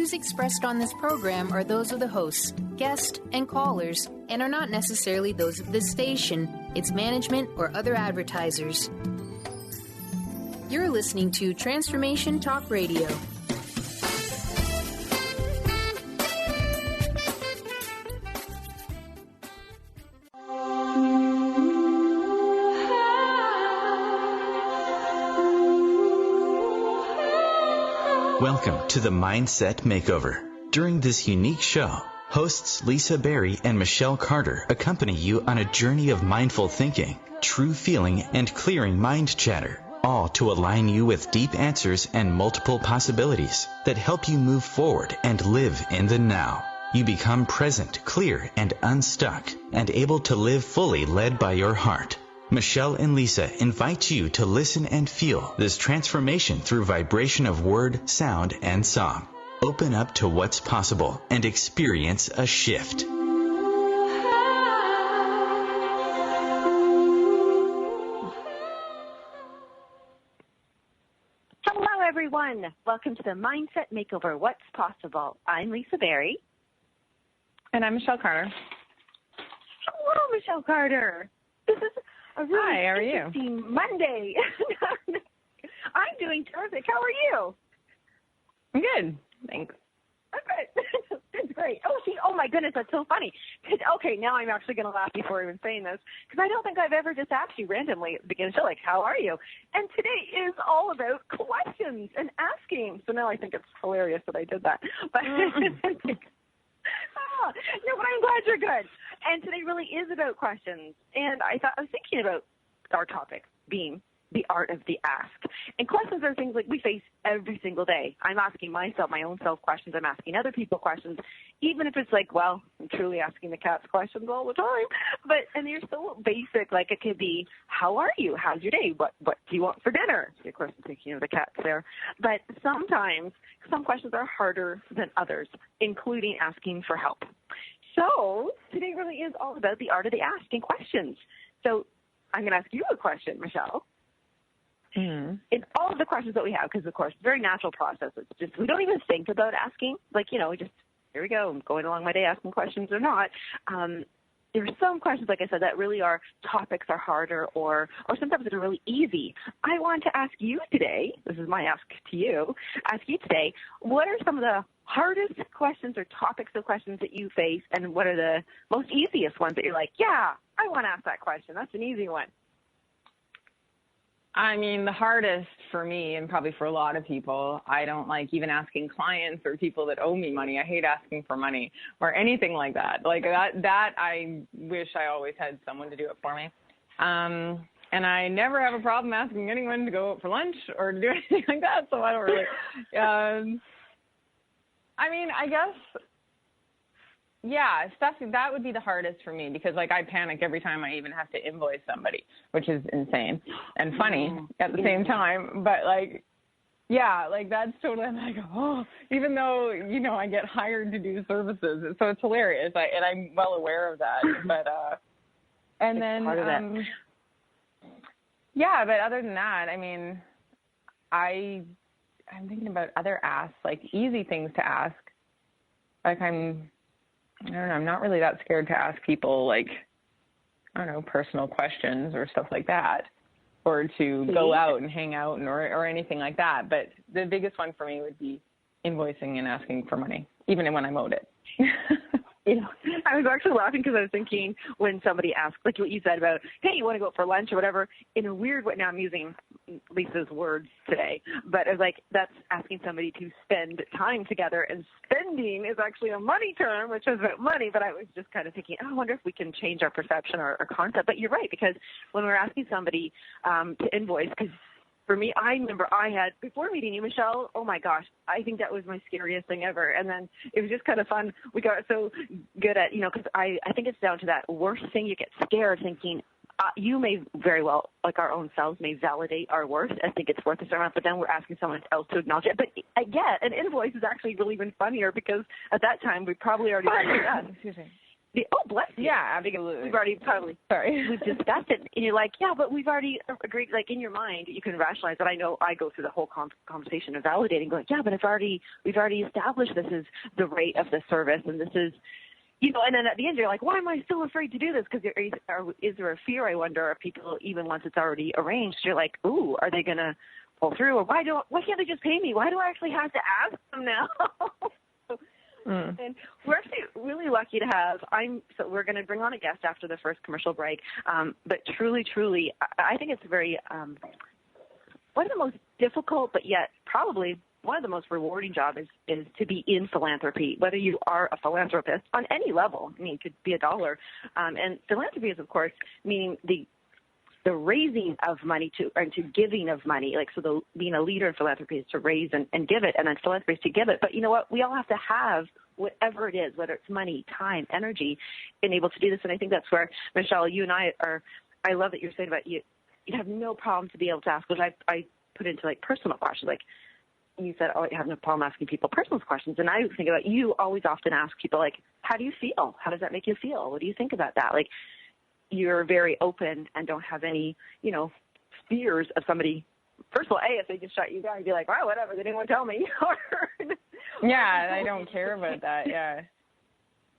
views expressed on this program are those of the hosts, guests, and callers, and are not necessarily those of this station, its management, or other advertisers. You're listening to Transformation Talk Radio. Welcome to the Mindset Makeover. During this unique show, hosts Lisa Berry and Michelle Carter accompany you on a journey of mindful thinking, true feeling, and clearing mind chatter, all to align you with deep answers and multiple possibilities that help you move forward and live in the now. You become present, clear, and unstuck, and able to live fully led by your heart. Michelle and Lisa invite you to listen and feel this transformation through vibration of word, sound, and song. Open up to what's possible and experience a shift. Hello, everyone. Welcome to the Mindset Makeover, What's Possible. I'm Lisa Berry. And I'm Michelle Carter. Hello, Michelle Carter. This is a really Hi, how are you? interesting Monday. I'm doing terrific. How are you? I'm good. Thanks. Okay. That's great. Oh my goodness, that's so funny. Okay, now I'm actually going to laugh before even saying this, because I don't think I've ever just asked you randomly at the beginning of the show, like, how are you? And today is all about questions and asking. So now I think it's hilarious that I did that. But no, but I'm glad you're good. And today really is about questions. And I was thinking about our topic being the art of the ask. And questions are things like we face every single day. I'm asking myself, my own self questions. I'm asking other people questions, even if it's like, well, I'm truly asking the cats questions all the time. And they're so basic, like it could be, how are you? How's your day? What do you want for dinner? Of course, I'm thinking of the cats there. But sometimes some questions are harder than others, including asking for help. So today really is all about the art of the asking questions. So I'm going to ask you a question, Michelle. Mm-hmm. In all of the questions that we have, because, of course, very natural process. It's just we don't even think about asking. Like, we just, here we go, I'm going along my day asking questions or not. There are some questions, like I said, that really are topics are harder or sometimes that are really easy. I want to ask you today, this is my ask to you, what are some of the hardest questions or topics of questions that you face, and what are the most easiest ones that you're like, yeah, I want to ask that question. That's an easy one. I mean, the hardest for me, and probably for a lot of people, I don't like even asking clients or people that owe me money. I hate asking for money or anything like that. Like that I wish I always had someone to do it for me. And I never have a problem asking anyone to go out for lunch or to do anything like that, so I don't really. I mean, I guess, yeah, stuff that would be the hardest for me, because like I panic every time I even have to invoice somebody, which is insane and funny at the same time. But like, yeah, like that's totally, I'm like, even though, I get hired to do services. So it's hilarious. And I'm well aware of that. But, and then, yeah, but other than that, I mean, I'm thinking about other asks, like easy things to ask. Like I don't know, I'm not really that scared to ask people, like, I don't know, personal questions or stuff like that, or to go out and hang out or anything like that. But the biggest one for me would be invoicing and asking for money, even when I'm owed it. I was actually laughing because I was thinking when somebody asked, like what you said about, hey, you want to go out for lunch or whatever, in a weird way. Now I'm using Lisa's words today, but I was like, that's asking somebody to spend time together, and spending is actually a money term, which is about money. But I was just kind of thinking, I wonder if we can change our perception or concept. But you're right, because when we're asking somebody to invoice, because for me, I remember I had, before meeting you, Michelle, oh my gosh, I think that was my scariest thing ever. And then it was just kind of fun. We got so good at, because I think it's down to that worst thing. You get scared thinking, you may very well, like our own selves, may validate our worth and think it's worth a certain amount, but then we're asking someone else to acknowledge it. But again, an invoice is actually really even funnier, because at that time we probably already done that. Excuse me. Oh, bless you. Yeah, absolutely. We've already we've discussed it, and you're like, yeah, but we've already agreed. Like in your mind, you can rationalize that. I know I go through the whole conversation of validating, going, yeah, but we've already established this is the rate of the service, and this is, and then at the end you're like, why am I still afraid to do this? Because is there a fear? I wonder if people, even once it's already arranged, you're like, ooh, are they gonna pull through, or why can't they just pay me? Why do I actually have to ask them now? And we're actually really lucky to have, so we're going to bring on a guest after the first commercial break. But truly, I think it's very, one of the most difficult, but yet probably one of the most rewarding jobs is to be in philanthropy, whether you are a philanthropist on any level. I mean, it could be a dollar. And philanthropy is, of course, meaning the raising of money to giving of money. Like, so being a leader in philanthropy is to raise and give it, and then philanthropy is to give it. But you know what? We all have to have whatever it is, whether it's money, time, energy, being able to do this. And I think that's where, Michelle, you and I love that you're saying about you have no problem to be able to ask, which I put into like personal questions. Like you said, oh, you have no problem asking people personal questions. And I think about, you always often ask people, like, how do you feel? How does that make you feel? What do you think about that? Like, you're very open and don't have any, fears of somebody. First of all, if they just shut you down, you'd be like, wow, whatever, they didn't want to tell me. Yeah, I don't care about that, yeah.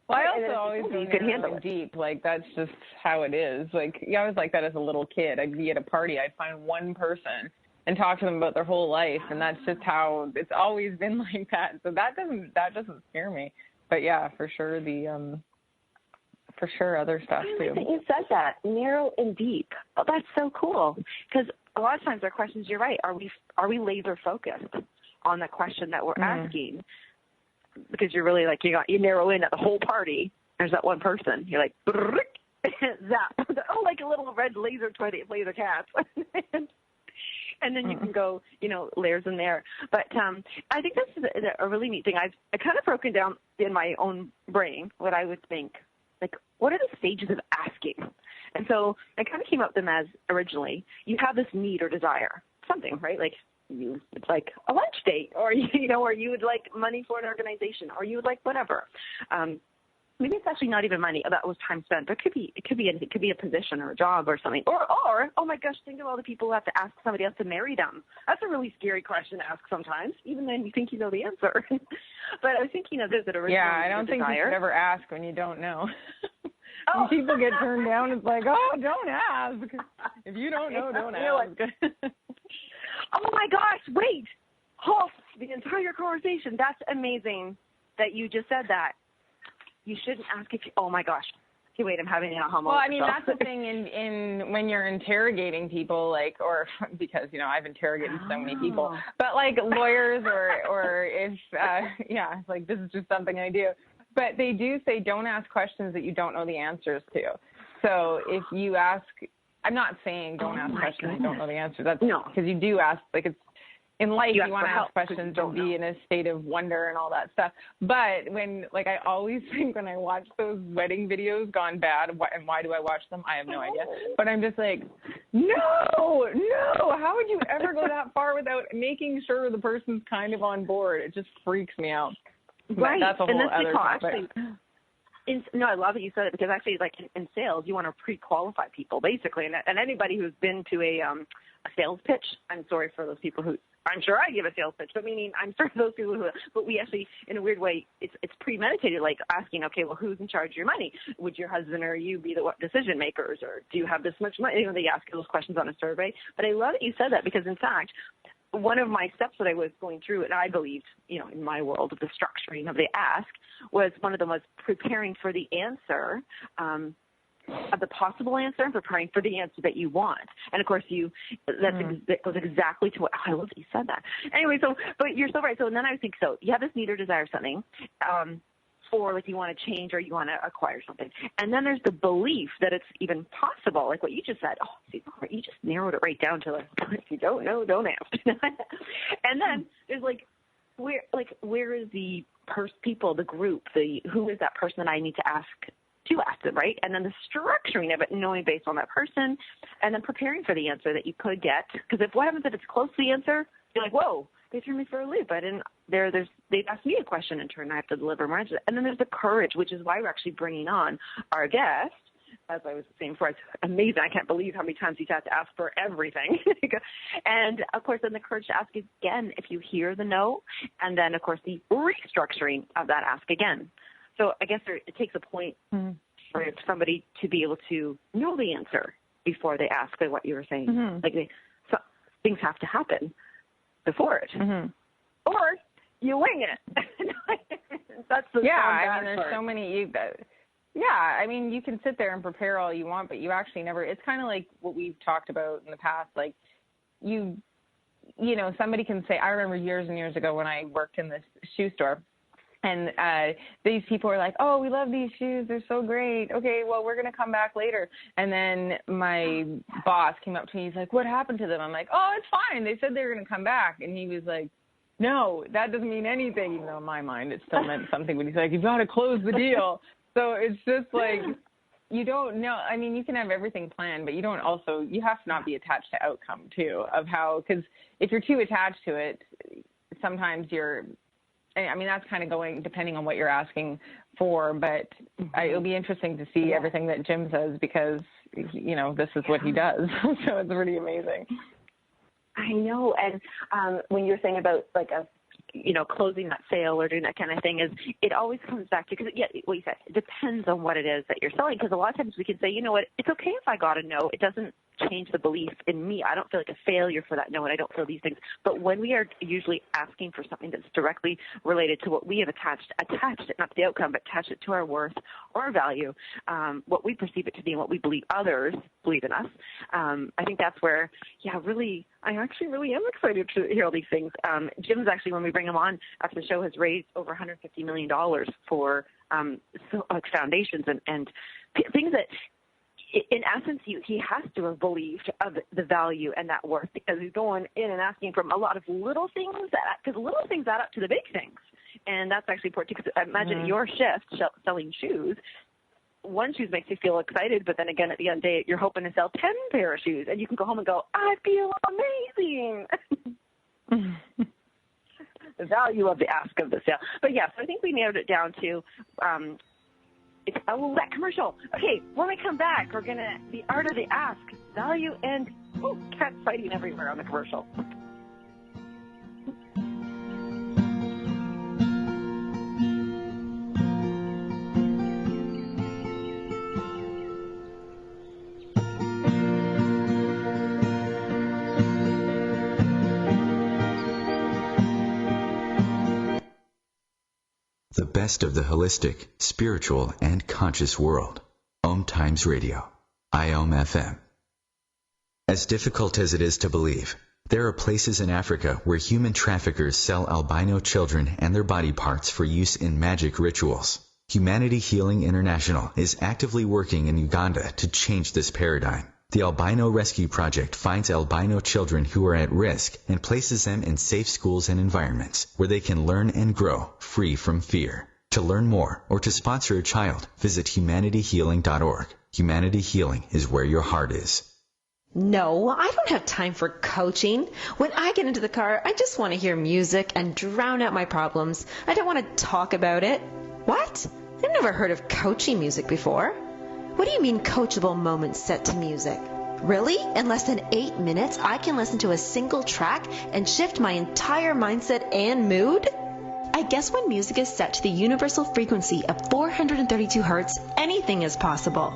Well, I also always go narrow deep. Like, that's just how it is. Like, I was like that as a little kid. I'd be at a party, I'd find one person and talk to them about their whole life, and that's just how it's always been like that. So that doesn't scare me. But yeah, for sure for sure, other stuff too. You said that, narrow and deep. Oh, that's so cool. Because a lot of times our questions, you're right, are we laser focused on the question that we're asking? Because you're really like, you narrow in at the whole party. There's that one person. You're like, zap. Oh, like a little red laser cat. And then you can go, layers in there. But I think this is a really neat thing. I kind of broken down in my own brain what I would think. Like, what are the stages of asking? And so I kind of came up with them as, originally, you have this need or desire, something, right? Like, it's like a lunch date, or, or you would like money for an organization, or you would like whatever. Maybe it's actually not even money. That was time spent. It could be anything. It could be a position or a job or something. Or oh my gosh, think of all the people who have to ask somebody else to marry them. That's a really scary question to ask sometimes, even then you think you know the answer. But I was thinking of this at original. Yeah, I don't think you should ever ask when you don't know. When people get turned down, it's like, oh, don't ask. If you don't know, don't ask. Oh my gosh, wait. Oh, the entire conversation. That's amazing that you just said that. You shouldn't ask if you, oh my gosh. Okay, wait, I'm having an aha moment. Well, I mean, that's the thing in when you're interrogating people, like, or because, I've interrogated so many people, but like lawyers or if, like this is just something I do. But they do say don't ask questions that you don't know the answers to. So if you ask, I'm not saying don't ask questions you don't know the answer. That's because you do ask, like it's, in life, you want to ask questions and be in a state of wonder and all that stuff. But when, like, I always think when I watch those wedding videos gone bad, and why do I watch them? I have no idea. But I'm just like, no, how would you ever go that far without making sure the person's kind of on board? It just freaks me out. Right. But that's a whole other topic. No, I love that you said it, because actually, like in sales, you want to pre-qualify people, basically. And anybody who's been to a sales pitch, I'm sorry for those people who, I'm sure I give a sales pitch, but meaning I'm sorry for those people who, but we actually, in a weird way, it's premeditated, like asking, okay, well, who's in charge of your money? Would your husband or you be the decision makers, or do you have this much money? They ask those questions on a survey. But I love that you said that, because in fact, one of my steps that I was going through, and I believed, in my world of the structuring of the ask, was one of them was preparing for the answer, of the possible answer, and preparing for the answer that you want. And of course, that goes exactly to what, I love that you said that. Anyway, but you're so right. So, and then I think, so you have this need or desire something, or like you want to change or you want to acquire something. And then there's the belief that it's even possible, like what you just said. Oh, see, you just narrowed it right down to like, if you don't know, don't ask. And then there's where is the people, the group, who is that person that I need to ask them, right? And then the structuring of it, knowing based on that person, and then preparing for the answer that you could get. Because what happens if it's close to the answer? You're like, whoa, they threw me for a loop. I didn't. They'd asked me a question in turn. I have to deliver my answer. And then there's the courage, which is why we're actually bringing on our guest. As I was saying before, it's amazing. I can't believe how many times he's had to ask for everything. And, of course, then the courage to ask again if you hear the no, and then, of course, the restructuring of that ask again. So I guess it takes a point for somebody to be able to know the answer before they ask, like what you were saying. Mm-hmm. Like so things have to happen before it. Mm-hmm. Or you wing it. That's the there's part. So many Yeah, I mean, you can sit there and prepare all you want, but you actually never, it's kind of like what we've talked about in the past, like you know, somebody can say, I remember years and years ago when I worked in this shoe store, and these people were like, oh, we love these shoes, they're so great. Okay, well, we're going to come back later. And then my boss came up to me, he's like, what happened to them? I'm like, oh, it's fine. They said they were going to come back. And he was like, no, that doesn't mean anything, even though in my mind it still meant something. But he's like, you've got to close the deal. So it's just like, you don't know. I mean, you can have everything planned, but you have to not be attached to outcome too, of how, because if you're too attached to it, sometimes that's kind of going, depending on what you're asking for, but it'll be interesting to see everything that Jim says, because, you know, this is what he does. So it's pretty amazing. I know. And when you're saying about like closing that sale or doing that kind of thing, is it always comes back to, because what you said, it depends on what it is that you're selling. Because a lot of times we can say, you know what, it's okay if I got a no. It doesn't change the belief in me. I don't feel like a failure for that no, and I don't feel these things. But when we are usually asking for something that's directly related to what we have attached it, not to the outcome, but attached it to our worth or our value, what we perceive it to be and what we believe others believe in us, I think that's where, I actually really am excited to hear all these things. Jim's actually, when we bring him on after the show, has raised over $150 million for foundations and things that, in essence, he has to have believed of the value and that worth, because he's going in and asking from a lot of little things, because little things add up to the big things. And that's actually important, because imagine your shift selling shoes. One shoe makes you feel excited, but then again, at the end of the day, you're hoping to sell 10 pair of shoes, and you can go home and go, I feel amazing. The value of the ask of the sale. But yes, I think we narrowed it down to it's that commercial. Okay, when we come back, we're going to, the art of the ask, value, and cats fighting everywhere on the commercial. The best of the holistic, spiritual, and conscious world. Om Times Radio. IOM FM. As difficult as it is to believe, there are places in Africa where human traffickers sell albino children and their body parts for use in magic rituals. Humanity Healing International is actively working in Uganda to change this paradigm. The Albino Rescue Project finds albino children who are at risk and places them in safe schools and environments where they can learn and grow free from fear. To learn more or to sponsor a child, visit humanityhealing.org. Humanity Healing is where your heart is. No, I don't have time for coaching. When I get into the car, I just want to hear music and drown out my problems. I don't want to talk about it. What? I've never heard of coaching music before. What do you mean coachable moments set to music? Really? In less than 8 minutes, I can listen to a single track and shift my entire mindset and mood? I guess when music is set to the universal frequency of 432 hertz, anything is possible.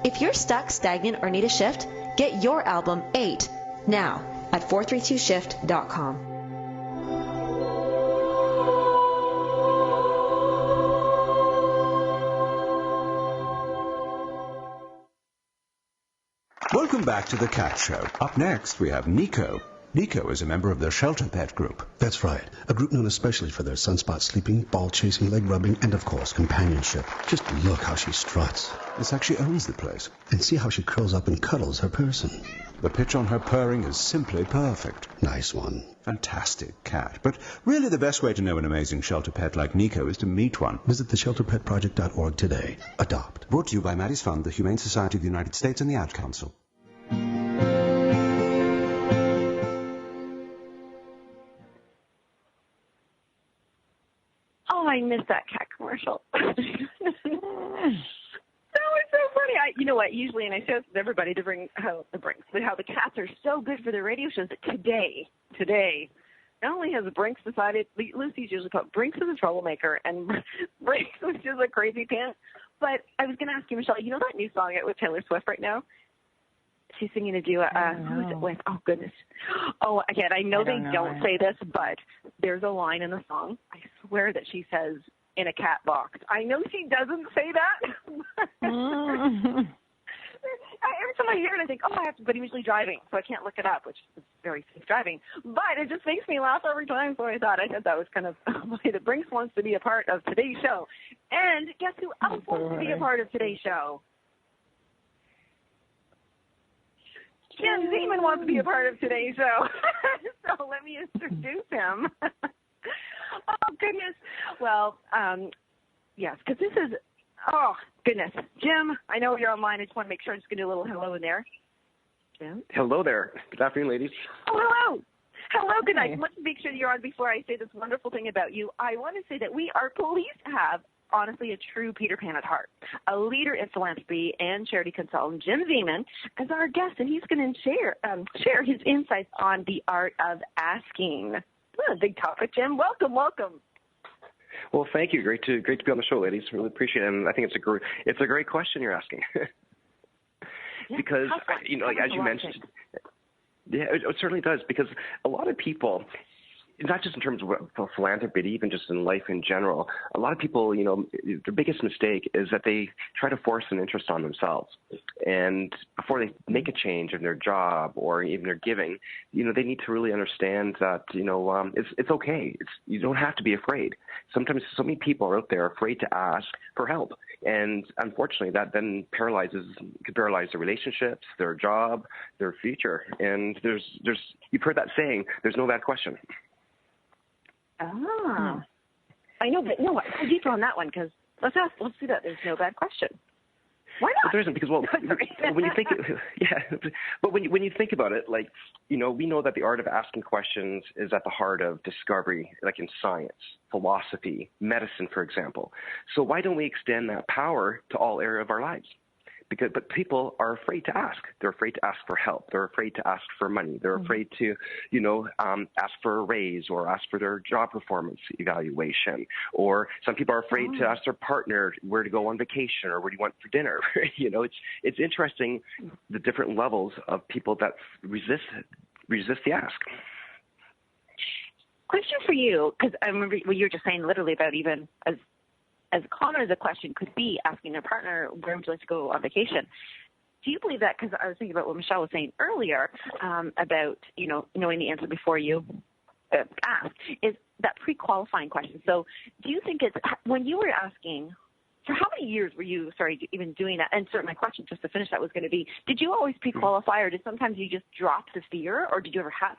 If you're stuck, stagnant, or need a shift, get your album 8 now at 432shift.com. Welcome back to The Cat Show. Up next, we have Nico. Nico is a member of the Shelter Pet Group. That's right. A group known especially for their sunspot sleeping, ball chasing, leg rubbing, and of course, companionship. Just look how she struts. It's like she owns the place. And see how she curls up and cuddles her person. The pitch on her purring is simply perfect. Nice one. Fantastic cat. But really the best way to know an amazing shelter pet like Nico is to meet one. Visit theshelterpetproject.org today. Adopt. Brought to you by Maddie's Fund, the Humane Society of the United States, and the Ad Council. Oh, I missed that cat commercial. That was so funny. You know what? Usually, and I say this with everybody to bring how the cats are so good for their radio shows that today, not only has Brinks decided, Lucy's usually called Brinks is a troublemaker, and Brinks was just a crazy pant. But I was going to ask you, Michelle, you know that new song with Taylor Swift right now? She's singing a duet. Who is it with? Oh, goodness. Oh, again, I know they don't say this, but there's a line in the song. I swear that she says, in a cat box. I know she doesn't say that. Every time I hear it, I think, I have to, but I'm usually driving, so I can't look it up, which is very safe driving. But it just makes me laugh every time, so I thought that was kind of funny. The Brinks wants to be a part of today's show. And guess who else wants to be a part of today's show? Jim Zeman wants to be a part of today's show. So let me introduce him. Oh, goodness. Well, yes, because this is, oh, goodness. Jim, I know you're online. I just want to make sure I'm just going to do a little hello in there. Jim? Hello there. Good afternoon, ladies. Oh, hello. Hello, good night. I want to make sure you're on before I say this wonderful thing about you. I want to say that we are pleased to have, honestly, a true Peter Pan at heart, a leader in philanthropy and charity consultant, Jim Zeman, as our guest, and he's going to share his insights on the art of asking. What a big topic, Jim. Welcome. Well, thank you. Great to be on the show, ladies. Really appreciate it. And I think it's a great question you're asking. Because, like, as you mentioned, it certainly does, because a lot of people, not just in terms of philanthropy, but even just in life in general, a lot of people, their biggest mistake is that they try to force an interest on themselves. And before they make a change in their job or even their giving, they need to really understand that, it's okay. You don't have to be afraid. Sometimes so many people are out there afraid to ask for help. And unfortunately, that then could paralyze their relationships, their job, their future. And you've heard that saying, there's no bad question. Ah, I know, but no, go deeper on that one, because let's do that. There's no bad question. Why not? But there isn't, because when you think, but when you think about it, like, we know that the art of asking questions is at the heart of discovery, like in science, philosophy, medicine, for example. So why don't we extend that power to all areas of our lives? But people are afraid to ask. They're afraid to ask for help. They're afraid to ask for money. They're afraid to, ask for a raise or ask for their job performance evaluation. Or some people are afraid to ask their partner where to go on vacation or where do you want for dinner. It's interesting the different levels of people that resist the ask. Question for you, because I remember what you were just saying literally about even as common as a question could be asking their partner, where would you like to go on vacation? Do you believe that, because I was thinking about what Michelle was saying earlier about, knowing the answer before you ask, is that pre-qualifying question. So do you think when you were asking, for how many years were you, even doing that? And certainly my question, just to finish that, was going to be, did you always pre-qualify, or did sometimes you just drop the fear, or did you ever have,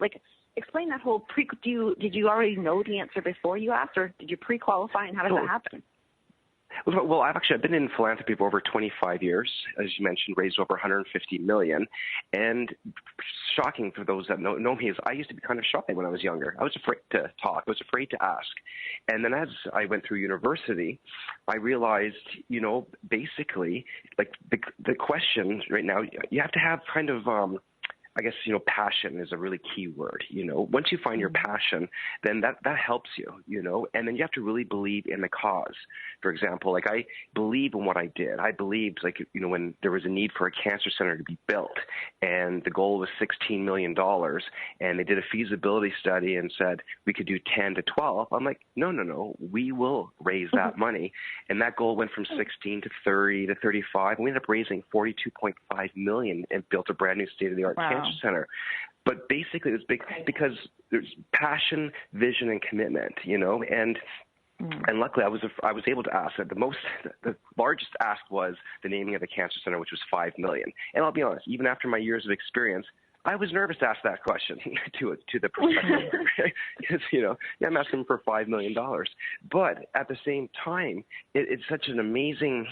explain that whole did you already know the answer before you asked, or did you pre-qualify, and how does that happen? Well, I've been in philanthropy for over 25 years, as you mentioned, raised over $150 million. And shocking for those that know me is I used to be kind of shy when I was younger. I was afraid to talk. I was afraid to ask. And then as I went through university, I realized, basically, like the questions right now, you have to have kind of passion is a really key word. Once you find your passion, then that helps you, and then you have to really believe in the cause. For example, like I believe in what I did. I believed, when there was a need for a cancer center to be built and the goal was $16 million and they did a feasibility study and said we could do 10 to 12. I'm like, no, we will raise that money. And that goal went from 16 to 30 to 35. And we ended up raising $42.5 million and built a brand new state-of-the-art cancer center. But basically it's big because there's passion, vision, and commitment, and luckily I was able to ask that. The largest ask was the naming of the cancer center, which was $5 million. And I'll be honest, even after my years of experience, I was nervous to ask that question to the prospective, because I'm asking for $5 million. But at the same time, it's such an amazing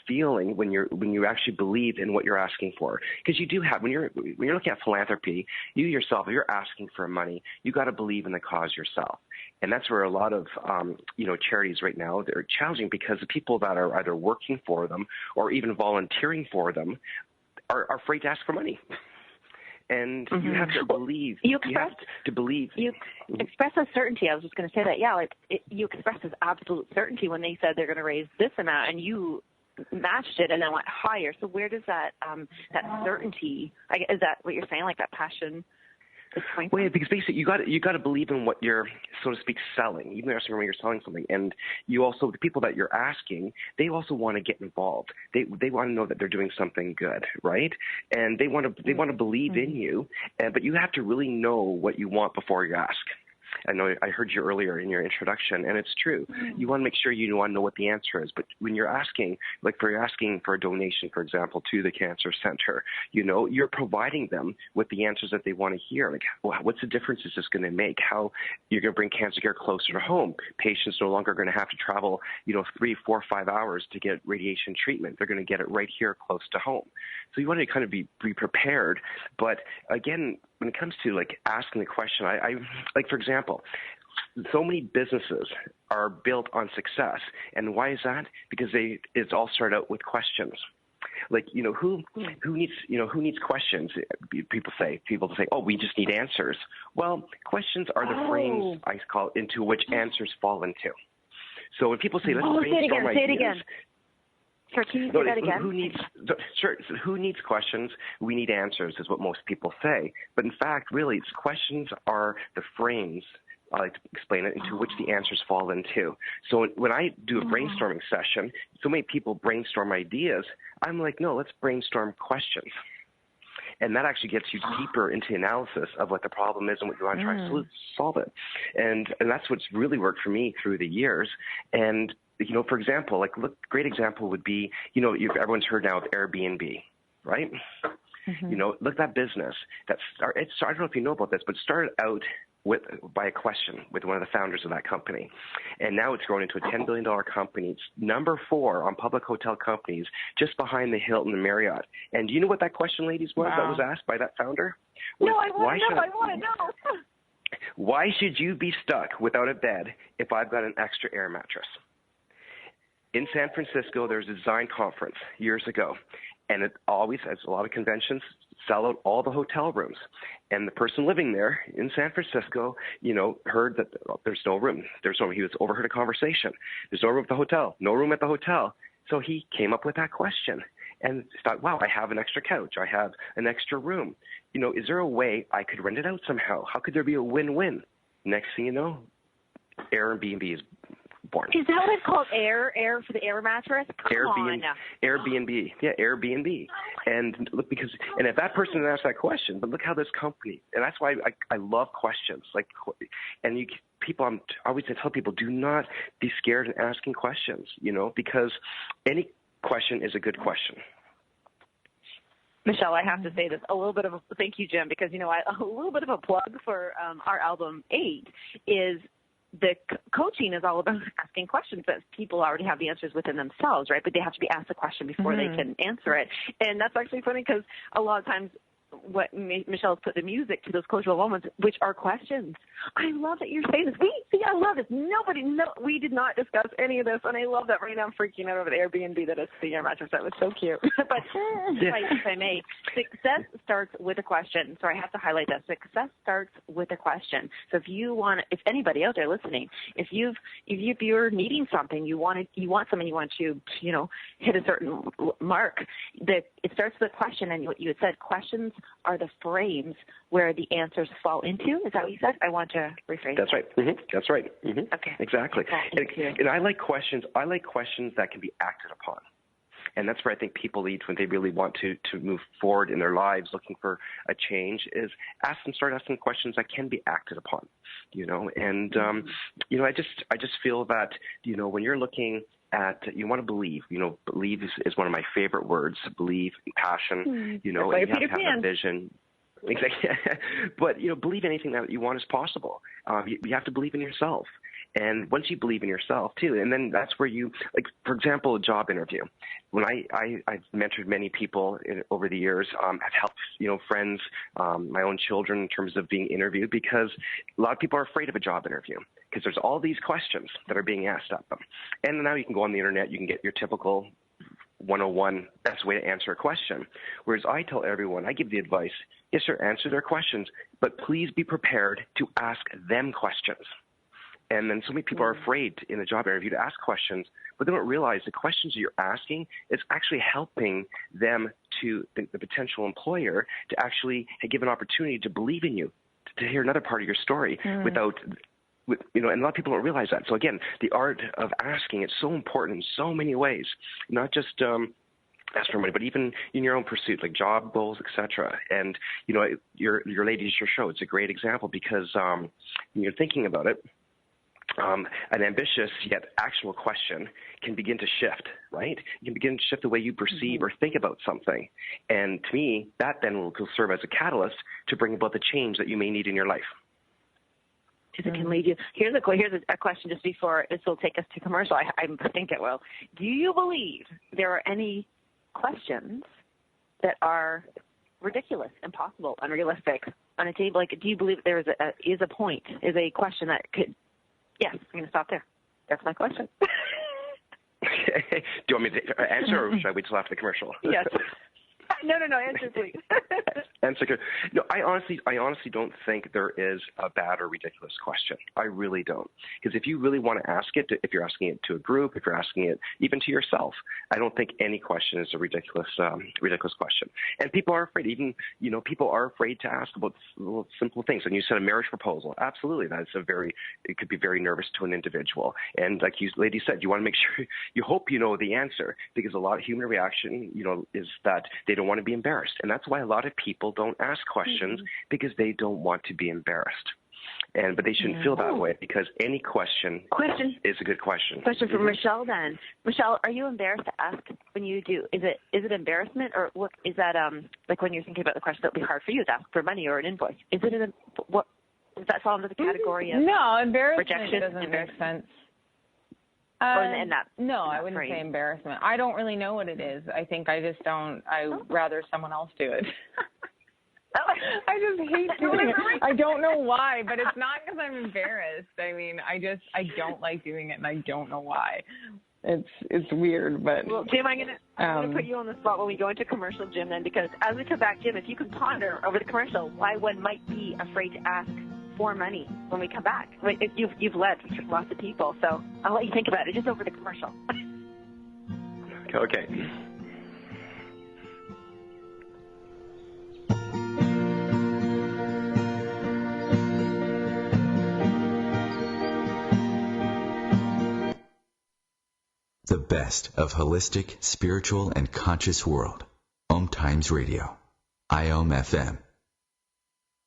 feeling when you actually believe in what you're asking for. Because you do have, when you're looking at philanthropy, you yourself, if you're asking for money, you got to believe in the cause yourself. And that's where a lot of charities right now, they're challenging, because the people that are either working for them or even volunteering for them are afraid to ask for money. And you have to believe. You express a certainty. I was just going to say that. Yeah, you expressed this absolute certainty when they said they're going to raise this amount, and you matched it and then went higher. So where does that certainty? Is that what you're saying? Like that passion? Well, yeah, because basically you got to believe in what you're, so to speak, selling. Even if you're selling something, and you also, the people that you're asking, they also want to get involved. They want to know that they're doing something good, right? And they want to believe in you, but you have to really know what you want before you ask. I know I heard you earlier in your introduction, and it's true. You want to make sure you want to know what the answer is. But when you're asking, you're asking for a donation, for example, to the Cancer Center, you're providing them with the answers that they want to hear. Like, what's the difference is this going to make? How you're going to bring cancer care closer to home. Patients no longer going to have to travel, 3, 4, 5 hours to get radiation treatment. They're going to get it right here close to home. So you want to kind of be prepared. But again, when it comes to asking the question, I for example, so many businesses are built on success, and why is that? Because it's all started out with questions. Who needs questions? People say, oh, we just need answers. Well, questions are the frames, I call it, into which answers fall into. So when people say, let's brainstorm ideas. Say it again. Sure, can you say that again? Who needs questions? We need answers, is what most people say. But in fact, really, questions are the frames, I like to explain it, into which the answers fall into. So when I do a brainstorming session, so many people brainstorm ideas. I'm like, no, let's brainstorm questions. And that actually gets you deeper into analysis of what the problem is and what you want to try to solve it. And that's what's really worked for me through the years. And for example, great example would be, everyone's heard now of Airbnb, right? Look at that business. I don't know if you know about this, but it started out by a question with one of the founders of that company. And now it's grown into a $10 billion company. It's number 4 on public hotel companies, just behind the Hilton and Marriott. And do you know what that question, ladies, was that was asked by that founder? No, I want to know. Why should you be stuck without a bed if I've got an extra air mattress? In San Francisco, there was a design conference years ago, and it always, as a lot of conventions, sell out all the hotel rooms. And the person living there in San Francisco, heard that there's no room. He was overheard a conversation. There's no room at the hotel. No room at the hotel. So he came up with that question and thought, wow, I have an extra couch. I have an extra room. Is there a way I could rent it out somehow? How could there be a win-win? Next thing you know, Airbnb is born. Is that what it's called? Air for the air mattress? Airbnb. Yeah, Airbnb. And look, and if that person asked that question, but look how this company, and that's why I love questions. I always tell people, do not be scared in asking questions, because any question is a good question. Michelle, I have to say this, thank you, Jim, because, a little bit of a plug for our album 8 is the coaching is all about asking questions that people already have the answers within themselves, right? But they have to be asked a question before they can answer it. And that's actually funny because a lot of times what Michelle's put the music to those coachable moments, which are questions. I love that you're saying this. I love this. We did not discuss any of this, and I love that right now I'm freaking out over the Airbnb that is the air mattress. That was so cute. But if I may, success starts with a question. So I have to highlight that. Success starts with a question. So if anybody out there listening, if you're needing something, you want something, you want to, hit a certain mark, it starts with a question, and what you had said, questions are the frames where the answers fall into. Is that what you said? I want to rephrase. That's right. That's right. Okay. Exactly. And I like questions. I like questions that can be acted upon. And that's where I think people lead when they really want to move forward in their lives, looking for a change, is start asking questions that can be acted upon, And, I just feel that, when you're looking at, you want to believe, believe is one of my favorite words, believe, passion, and you have to have a vision. Exactly. But, believe anything that you want is possible. You have to believe in yourself. And once you believe in yourself too, and then that's where you, like, for example, a job interview. When I've mentored many people over the years, have helped, friends, my own children in terms of being interviewed, because a lot of people are afraid of a job interview because there's all these questions that are being asked of them. And now you can go on the internet, you can get your typical 101 best way to answer a question. Whereas I tell everyone, I give the advice, yes, sir, answer their questions, but please be prepared to ask them questions. And then so many people are afraid in the job interview to ask questions, but they don't realize the questions that you're asking is actually helping them, to the potential employer, to actually give an opportunity to believe in you, to hear another part of your story and a lot of people don't realize that. So again, the art of asking, it's so important in so many ways, not just ask for money, but even in your own pursuit, like job goals, etc. And your ladies, your show, it's a great example because when you're thinking about it, an ambitious yet actionable question can begin to shift, right? You can begin to shift the way you perceive or think about something. And to me, that then will serve as a catalyst to bring about the change that you may need in your life. It can lead you. Here's a question just before this will take us to commercial. I think it will. Do you believe there are any questions that are ridiculous, impossible, unrealistic on a table? Like, do you believe there is a question that could? Yes, I'm going to stop there. That's my question. Do you want me to answer, or should I wait till after the commercial? Yes. No, answer please. Answer good. No, I honestly don't think there is a bad or ridiculous question. I really don't. Because if you really want to ask it, if you're asking it to a group, if you're asking it even to yourself, I don't think any question is a ridiculous question. And people are afraid. Even, people are afraid to ask about little simple things. And you said a marriage proposal. Absolutely. It could be very nervous to an individual. And like you lady said, you want to make sure, you hope you know the answer, because a lot of human reaction, is that they don't want to be embarrassed. And that's why a lot of people don't ask questions, because they don't want to be embarrassed. But they shouldn't feel that way, because any question is a good question. Question for Michelle then. Michelle, are you embarrassed to ask when you do? Is it embarrassment, or what is that? Like when you're thinking about the question that would be hard for you to ask for money or an invoice? Is it what? Does that fall under the category of embarrassment rejection? Doesn't make sense. No, I wouldn't say embarrassment. I don't really know what it is. I think I just don't. I'd rather someone else do it. I just hate doing it. I don't know why, but it's not because I'm embarrassed. I mean, I don't like doing it, and I don't know why. It's weird, but. Well, Jim, I'm gonna put you on the spot when we go into commercial, Jim, then, because as we come back, Jim, if you can ponder over the commercial why one might be afraid to ask for money when we come back. You've led lots of people, so I'll let you think about it just over the commercial. Okay. The best of holistic, spiritual, and conscious world. Om Times Radio. IOM FM.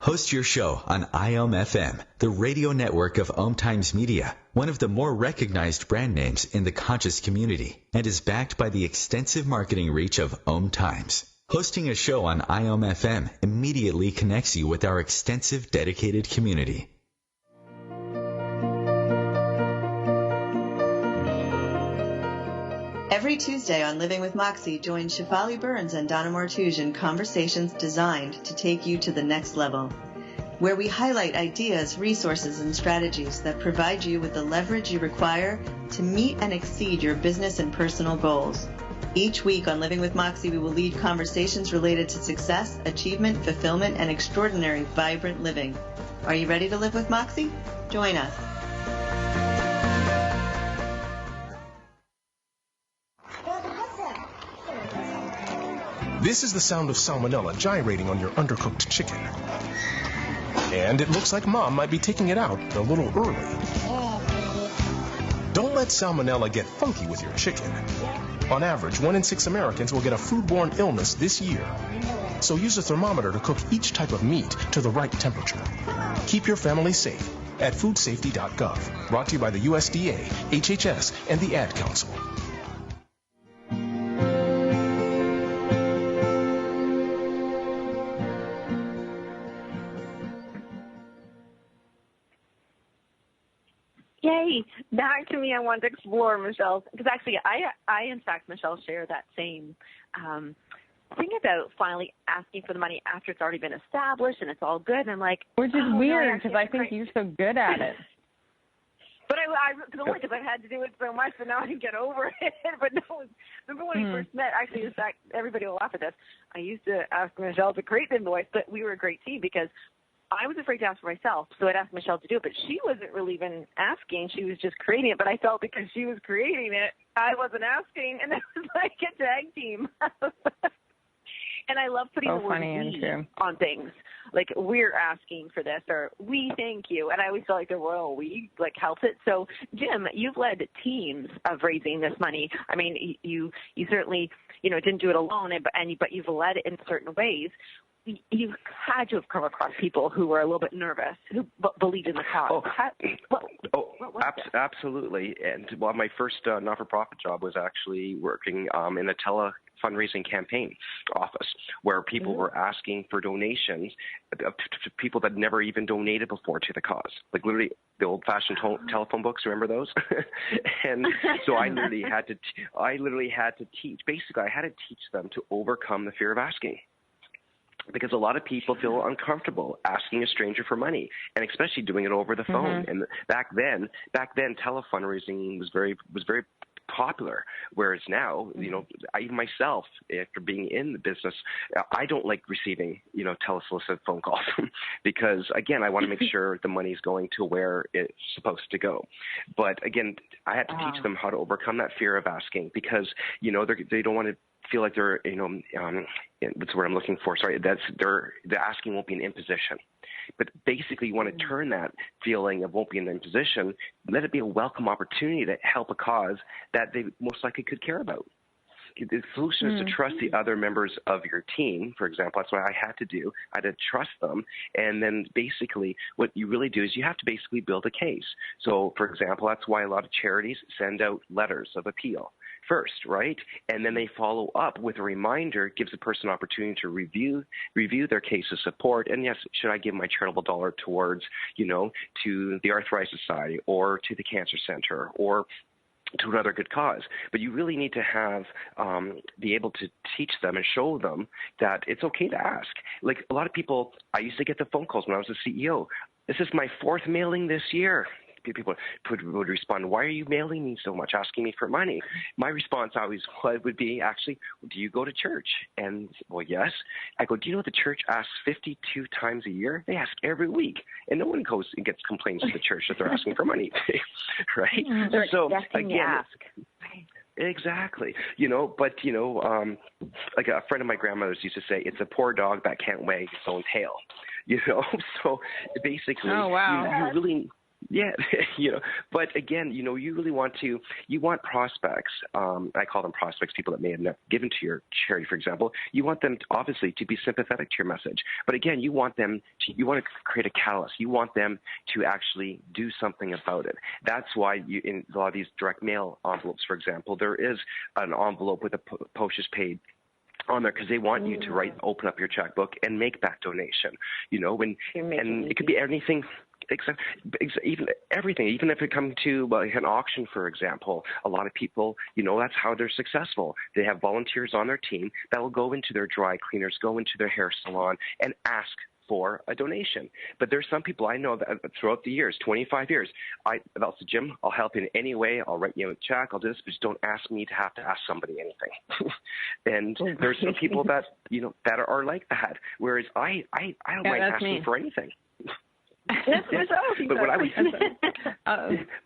Host your show on IOM FM, the radio network of Om Times Media, one of the more recognized brand names in the conscious community, and is backed by the extensive marketing reach of Om Times. Hosting a show on IOM FM immediately connects you with our extensive dedicated community. Every Tuesday on Living with Moxie, join Shefali Burns and Donna Martouge in conversations designed to take you to the next level, where we highlight ideas, resources, and strategies that provide you with the leverage you require to meet and exceed your business and personal goals. Each week on Living with Moxie, we will lead conversations related to success, achievement, fulfillment, and extraordinary, vibrant living. Are you ready to live with Moxie? Join us. This is the sound of salmonella gyrating on your undercooked chicken. And it looks like Mom might be taking it out a little early. Don't let salmonella get funky with your chicken. On average, 1 in 6 Americans will get a foodborne illness this year. So use a thermometer to cook each type of meat to the right temperature. Keep your family safe at foodsafety.gov. Brought to you by the USDA, HHS, and the Ad Council. Yay, me. I want to explore Michelle, because actually I in fact, Michelle, share that same thing about finally asking for the money after it's already been established and it's all good. And I'm like, which is weird because I think you're so good at it. But I only because I've had to do it so much, but now I can get over it. But no, remember when we first met? Actually, in fact, everybody will laugh at this. I used to ask Michelle to create the invoice, but we were a great team because I was afraid to ask for myself, so I'd ask Michelle to do it. But she wasn't really even asking; she was just creating it. But I felt because she was creating it, I wasn't asking, and it was like a tag team. And I love putting the word "we" on things. Like, we're asking for this, or we thank you. And I always feel like the royal we, like, helps it. So, Jim, you've led teams of raising this money. I mean, you certainly, didn't do it alone, but you've led it in certain ways. You had to have come across people who were a little bit nervous, who believed in the cause. Absolutely. And, my first not-for-profit job was actually working in a fundraising campaign office where people were asking for donations to people that never even donated before to the cause. Like literally the old-fashioned telephone books, remember those? And so I literally had to teach. Basically, I had to teach them to overcome the fear of asking. Because a lot of people feel uncomfortable asking a stranger for money, and especially doing it over the phone. And back then, telefundraising was very popular. Whereas now, even myself, after being in the business, I don't like receiving, telesolicited phone calls because, again, I want to make sure the money's going to where it's supposed to go. But again, I had to teach them how to overcome that fear of asking because, they don't want to feel like they're, that's the word I'm looking for. Sorry, the asking won't be an imposition. But basically, you want to turn that feeling of won't be an imposition, let it be a welcome opportunity to help a cause that they most likely could care about. The solution is to trust the other members of your team. For example, that's what I had to do. I had to trust them. And then basically what you really do is you have to basically build a case. So, for example, that's why a lot of charities send out letters of appeal first, right? And then they follow up with a reminder, gives the person an opportunity to review their case of support. And yes, should I give my charitable dollar towards, to the Arthritis Society or to the Cancer Center or to another good cause. But you really need to have, be able to teach them and show them that it's okay to ask. Like a lot of people, I used to get the phone calls when I was a CEO. This is my 4th mailing this year. People would respond, why are you mailing me so much, asking me for money? My response always would be, actually, do you go to church? And, well, yes. I go, do you know the church asks 52 times a year? They ask every week. And no one goes and gets complaints to the church that they're asking for money, right? They're so, expecting again, to ask. Exactly. Like a friend of my grandmother's used to say, it's a poor dog that can't wag its own tail, So basically, you really – yeah, but again, you really want prospects. I call them prospects, people that may have never given to your charity, for example. You want them obviously to be sympathetic to your message. But again, you want to create a catalyst. You want them to actually do something about it. That's why in a lot of these direct mail envelopes, for example, there is an envelope with a postage paid on there because they want you to open up your checkbook and make that donation, and it could be anything. Even everything, even if it comes to an auction, for example, a lot of people, that's how they're successful. They have volunteers on their team that will go into their dry cleaners, go into their hair salon and ask for a donation. But there's some people I know that throughout the years, 25 years, I'll say, Jim, I'll help in any way. I'll write you a check. I'll do this, but just don't ask me to have to ask somebody anything. And there's some people that, that are like that. Whereas I don't mind asking for anything. But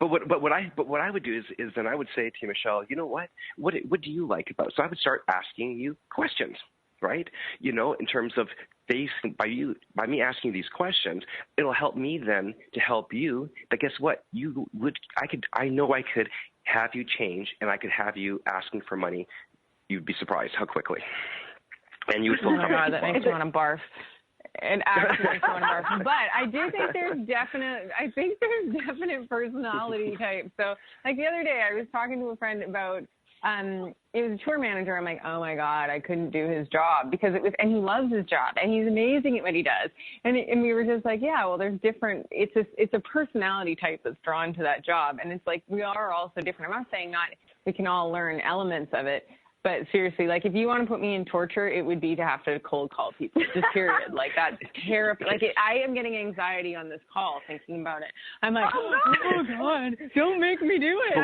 what I would do is then I would say to you, Michelle, you know what do you like about it? So I would start asking you questions, right? In terms of by me asking these questions, it'll help me then to help you. But guess what? I know I could have you change, and I could have you asking for money. You'd be surprised how quickly, and you would feel comfortable. Oh my God, that makes me want to barf. It actually makes me want to barf. But I do think there's definite personality types. So, like the other day, I was talking to a friend about it was a tour manager. I'm like, oh my God, I couldn't do his job because and he loves his job and he's amazing at what he does. And we were just like, yeah, well, there's different, it's a personality type that's drawn to that job. And it's like, we are all so different. I'm not saying we can all learn elements of it, but seriously, like if you want to put me in torture, it would be to have to cold call people, just period. Like that's terrifying. Like I am getting anxiety on this call thinking about it. I'm like, oh God, don't make me do it.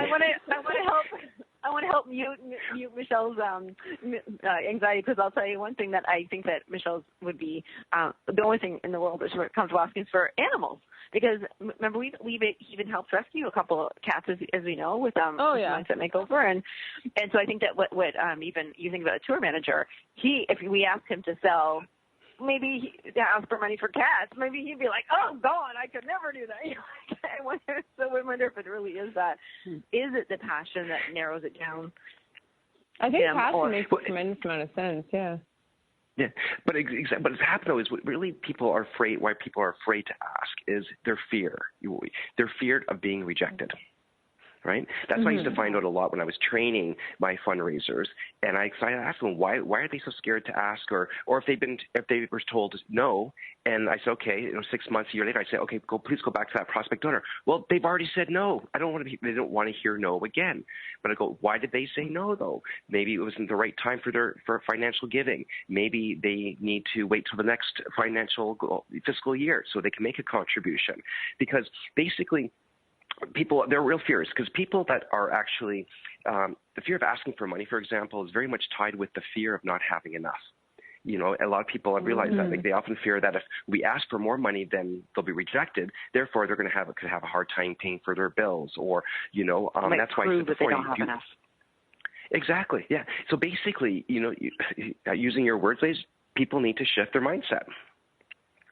I want to help mute Michelle's anxiety, because I'll tell you one thing that I think that Michelle's would be the only thing in the world that she would come to asking is for animals. Because remember, we've even helped rescue a couple of cats, as we know, with Mindset Makeover, and so I think that what even you think about a tour manager, if we asked him to sell, maybe ask for money for cats, maybe he'd be like, oh God, I could never do that. I wonder if it really is that. Is it the passion that narrows it down? I think passion makes a tremendous amount of sense. Yeah. Yeah, but what's happened though is what really people are afraid. Why people are afraid to ask is their fear. They're feared of being rejected. Right? That's what I used to find out a lot when I was training my fundraisers, and I asked them why are they so scared to ask, or if they were told no, and I said okay, 6 months, a year later, I say okay, please go back to that prospect donor. Well, they've already said no. They don't want to hear no again. But I go, why did they say no though? Maybe it wasn't the right time for financial giving. Maybe they need to wait till the next fiscal year so they can make a contribution, because basically, people, they're real fears, because people that are actually, the fear of asking for money, for example, is very much tied with the fear of not having enough. A lot of people have realized that. Like, they often fear that if we ask for more money, then they'll be rejected. Therefore, they're going to have a hard time paying for their bills, or that's why prove that they don't have enough. Exactly. Yeah. So basically, using your words, people need to shift their mindset.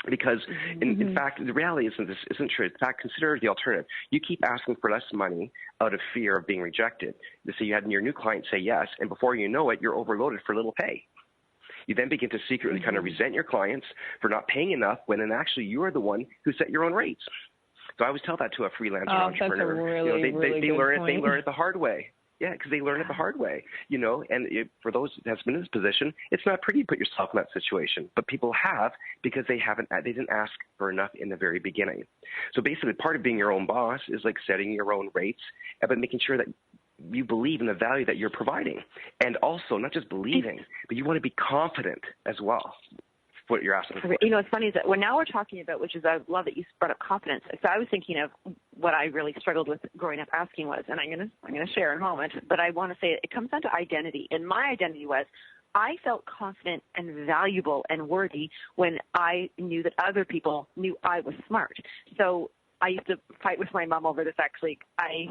Because, in fact, the reality isn't true. In fact, consider the alternative. You keep asking for less money out of fear of being rejected. So you had your new client say yes, and before you know it, you're overloaded for little pay. You then begin to secretly kind of resent your clients for not paying enough, when actually you are the one who set your own rates. So I always tell that to a freelancer entrepreneur. That's a really, really good point. They learn it the hard way. Yeah, because they learn it the hard way, and for those that has been in this position, it's not pretty to put yourself in that situation, but people have, because they didn't ask for enough in the very beginning. So basically, part of being your own boss is like setting your own rates, but making sure that you believe in the value that you're providing, and also not just believing, but you want to be confident as well. What you're asking for. It's funny is that now we're talking about, which is, I love that you brought up confidence. So I was thinking of what I really struggled with growing up asking was, and I'm gonna share in a moment, but I want to say it comes down to identity. And my identity was, I felt confident and valuable and worthy when I knew that other people knew I was smart. So I used to fight with my mom over this. Actually, I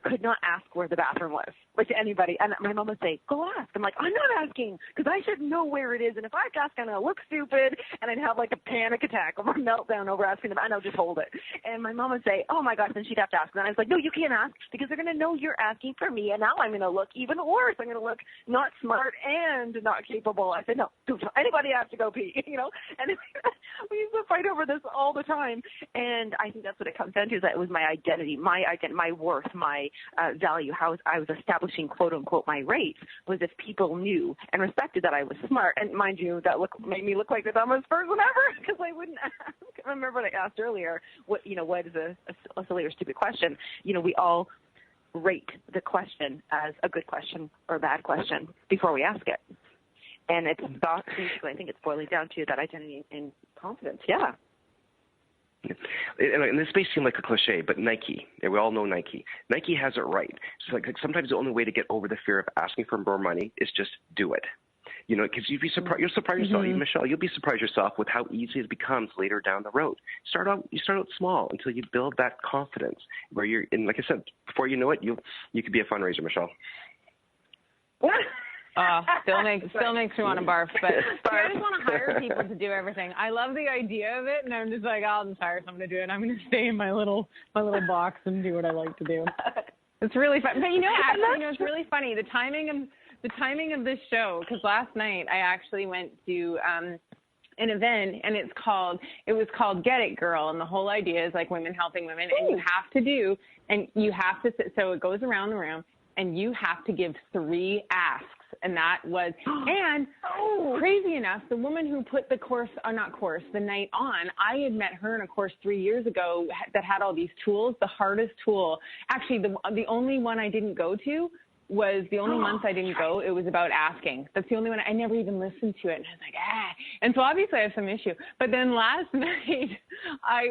could not ask where the bathroom was, like, to anybody. And my mom would say, go ask. I'm like, I'm not asking, because I should know where it is. And if I ask, I'm going to look stupid, and I'd have like a panic attack or a meltdown over asking them. I know, just hold it. And my mom would say, oh my gosh, then she'd have to ask. And I was like, no, you can't ask, because they're going to know you're asking for me. And now I'm going to look even worse. I'm going to look not smart and not capable. I said, no, don't tell anybody has to go pee, And we used to fight over this all the time. And I think that's what it comes down to, is that it was my identity, my worth, my value, how I was establishing, quote unquote, my rates, was if people knew and respected that I was smart. And mind you, that made me look like the dumbest person ever, because I wouldn't ask. I remember what I asked earlier, what is a silly or stupid question? We all rate the question as a good question or a bad question before we ask it. And it's basically, I think it's boiling down to that identity and confidence. Yeah. And this may seem like a cliche, but Nike, and we all know Nike. Nike has it right. So like sometimes the only way to get over the fear of asking for more money is just do it. Because you'll surprise yourself, Michelle. You'll be surprised yourself with how easy it becomes later down the road. You start out small until you build that confidence, where you're. And like I said, before you know it, you could be a fundraiser, Michelle. Still makes me want to barf. But I just want to hire people to do everything. I love the idea of it, and I'm just like, I'll just hire someone to do it. I'm going to stay in my little box and do what I like to do. It's really fun. But actually, it's really funny. The timing of this show, because last night I actually went to an event, and it was called Get It Girl, and the whole idea is like women helping women, and you have to so it goes around the room. and you have to give 3 asks. And that was, and crazy enough, the woman who put the the night on, I had met her in a course 3 years ago that had all these tools. The hardest tool, actually the only one I didn't go to was the only month I didn't go. It was about asking. That's the only one. I never even listened to it. And I was like, And so obviously I have some issue. But then last night I